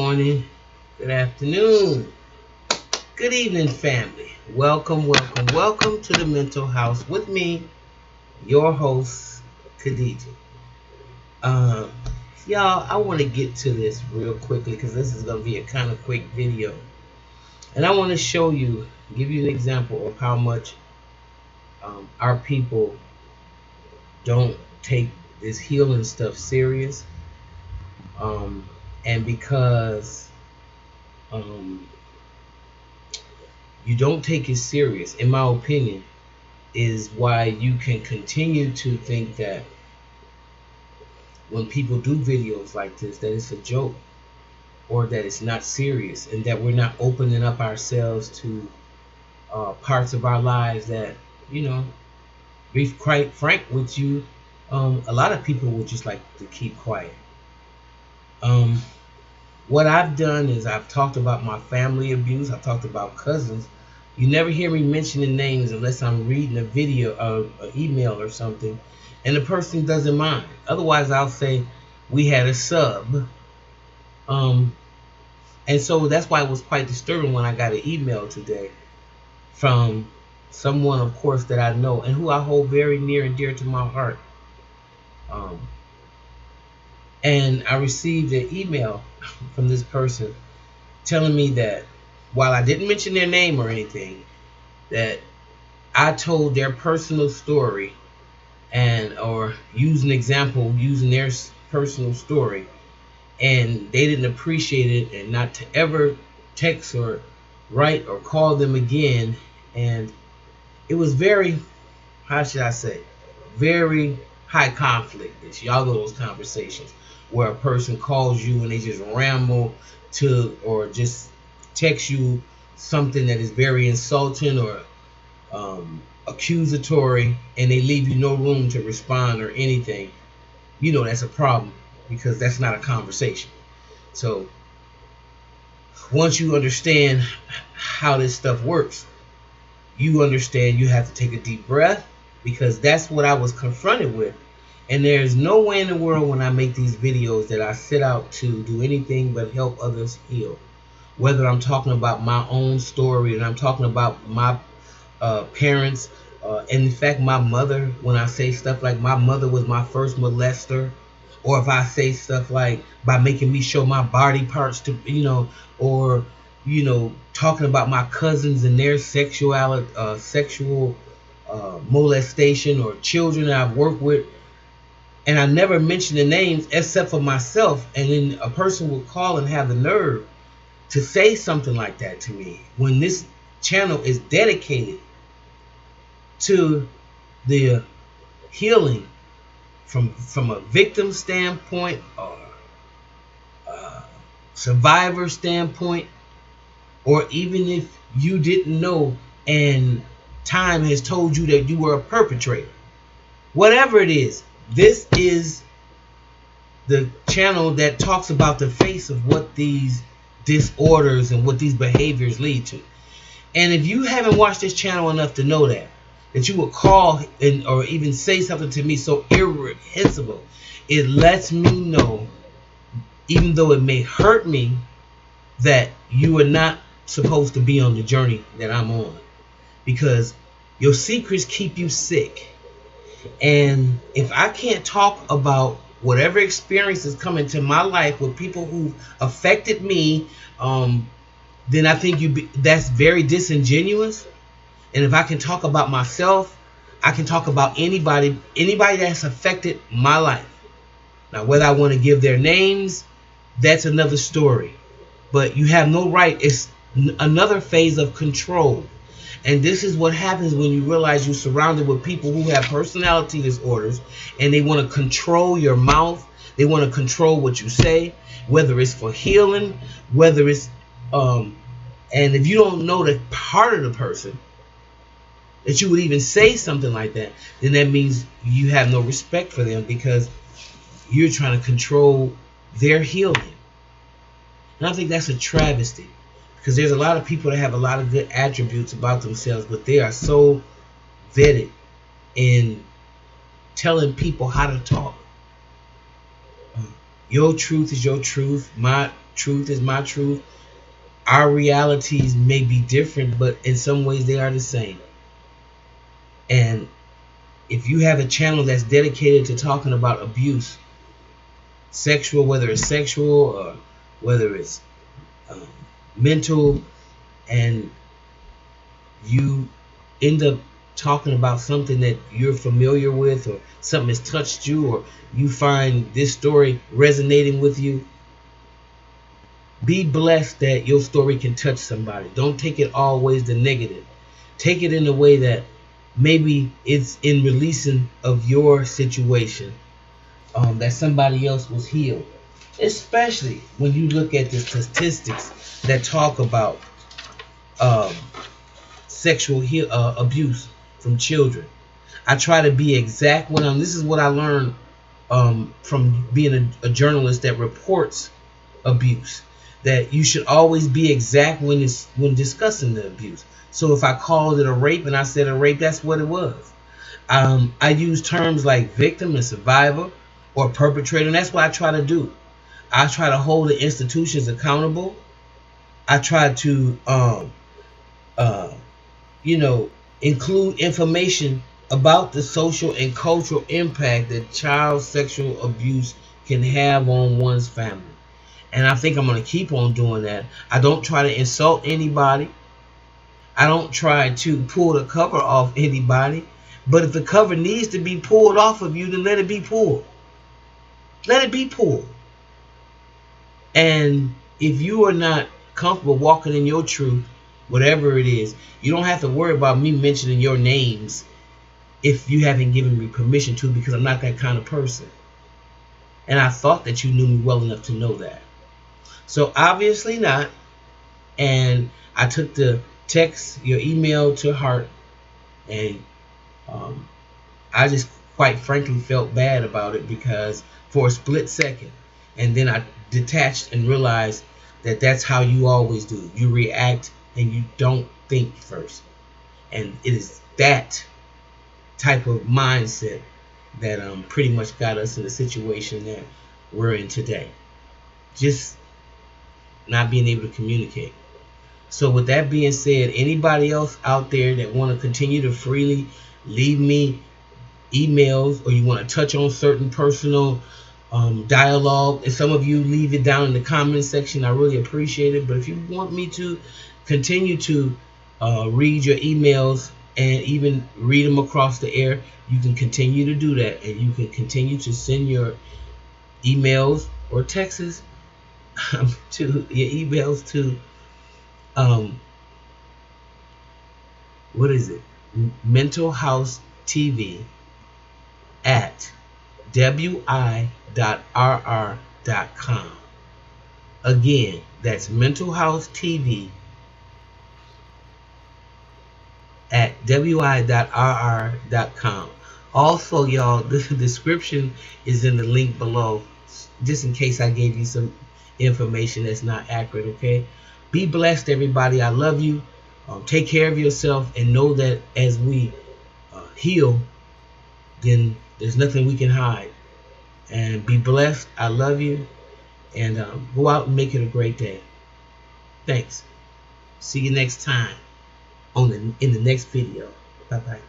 morning, good afternoon, good evening, family. Welcome to the Mental House with me, your host, Khadija. Um, y'all, I want to get to this real quickly because this is going to be a kind of quick video. And I want to give you an example of how much our people don't take this healing stuff serious. And because you don't take it serious, in my opinion, is why you can continue to think that when people do videos like this, that it's a joke or that it's not serious, and that we're not opening up ourselves to parts of our lives that, be quite frank with you, a lot of people would just like to keep quiet. What I've done is I've talked about my family abuse. I've talked about cousins. You never hear me mentioning names unless I'm reading a video or an email or something, and the person doesn't mind. Otherwise, I'll say we had a sub. And so that's why it was quite disturbing when I got an email today from someone, of course, that I know and who I hold very near and dear to my heart. And I received an email from this person telling me that while I didn't mention their name or anything, that I told their personal story or used an example using their personal story, and they didn't appreciate it, and not to ever text or write or call them again. And it was very, how should I say, very high conflict. Y'all know those conversations where a person calls you and they just ramble or just text you something that is very insulting or accusatory, and they leave you no room to respond or anything. That's a problem, because that's not a conversation. So once you understand how this stuff works, you understand you have to take a deep breath, because that's what I was confronted with. And there's no way in the world when I make these videos that I set out to do anything but help others heal. Whether I'm talking about my own story, and I'm talking about my parents, and in fact my mother, when I say stuff like my mother was my first molester, or if I say stuff like by making me show my body parts to, or talking about my cousins and their sexual molestation, or children that I've worked with, and I never mention the names except for myself, and then a person will call and have the nerve to say something like that to me, when this channel is dedicated to the healing from a victim standpoint or a survivor standpoint, or even if you didn't know and time has told you that you were a perpetrator. Whatever it is, this is the channel that talks about the face of what these disorders and what these behaviors lead to. And if you haven't watched this channel enough to know that you will call or even say something to me so irreprehensible, it lets me know, even though it may hurt me, that you are not supposed to be on the journey that I'm on, because your secrets keep you sick. And if I can't talk about whatever experiences come into my life with people who affected me, then I think that's very disingenuous. And if I can talk about myself, I can talk about anybody that's affected my life. Now, whether I want to give their names, that's another story. But you have no right. It's another phase of control. And this is what happens when you realize you're surrounded with people who have personality disorders, and they want to control your mouth. They want to control what you say, whether it's for healing, whether it's and if you don't know the part of the person that you would even say something like that, then that means you have no respect for them, because you're trying to control their healing. And I think that's a travesty, because there's a lot of people that have a lot of good attributes about themselves, but they are so vetted in telling people how to talk. Your truth is your truth. My truth is my truth. Our realities may be different, but in some ways they are the same. And if you have a channel that's dedicated to talking about abuse, sexual, whether it's sexual or whether it's um, mental, and you end up talking about something that you're familiar with, or something has touched you, or you find this story resonating with you, be blessed that your story can touch somebody. Don't take it always the negative. Take it in a way that maybe it's in releasing of your situation, that somebody else was healed. Especially when you look at the statistics that talk about um, sexual abuse from children. I try to be exact when this is what I learned from being a journalist that reports abuse, that you should always be exact when discussing the abuse. So if I called it a rape and I said a rape, that's what it was. I use terms like victim and survivor or perpetrator, and that's what I try to do. I try to hold the institutions accountable. I try to include information about the social and cultural impact that child sexual abuse can have on one's family. And I think I'm going to keep on doing that. I don't try to insult anybody. I don't try to pull the cover off anybody. But if the cover needs to be pulled off of you, then let it be pulled. Let it be pulled. And if you are not comfortable walking in your truth, whatever it is, you don't have to worry about me mentioning your names if you haven't given me permission to, because I'm not that kind of person. And I thought that you knew me well enough to know that. So obviously not. And I took the text, your email to heart, and I just quite frankly felt bad about it, because for a split second, and then I detached and realized that that's how you always do. You react and you don't think first. And it is that type of mindset that pretty much got us in the situation that we're in today. Just not being able to communicate. So with that being said, anybody else out there that want to continue to freely leave me emails, or you want to touch on certain personal dialogue, and some of you leave it down in the comment section, I really appreciate it. But if you want me to continue to read your emails and even read them across the air, you can continue to do that, and you can continue to send your emails or texts to your emails to what is it? Mental House TV at wi.rr.com. Again, that's Mental House TV at wi.rr.com. Also, y'all, the description is in the link below, just in case I gave you some information that's not accurate. Okay, be blessed, everybody. I love you. Take care of yourself, and know that as we heal, then there's nothing we can hide. And be blessed. I love you. And go out and make it a great day. Thanks. See you next time in the next video. Bye bye.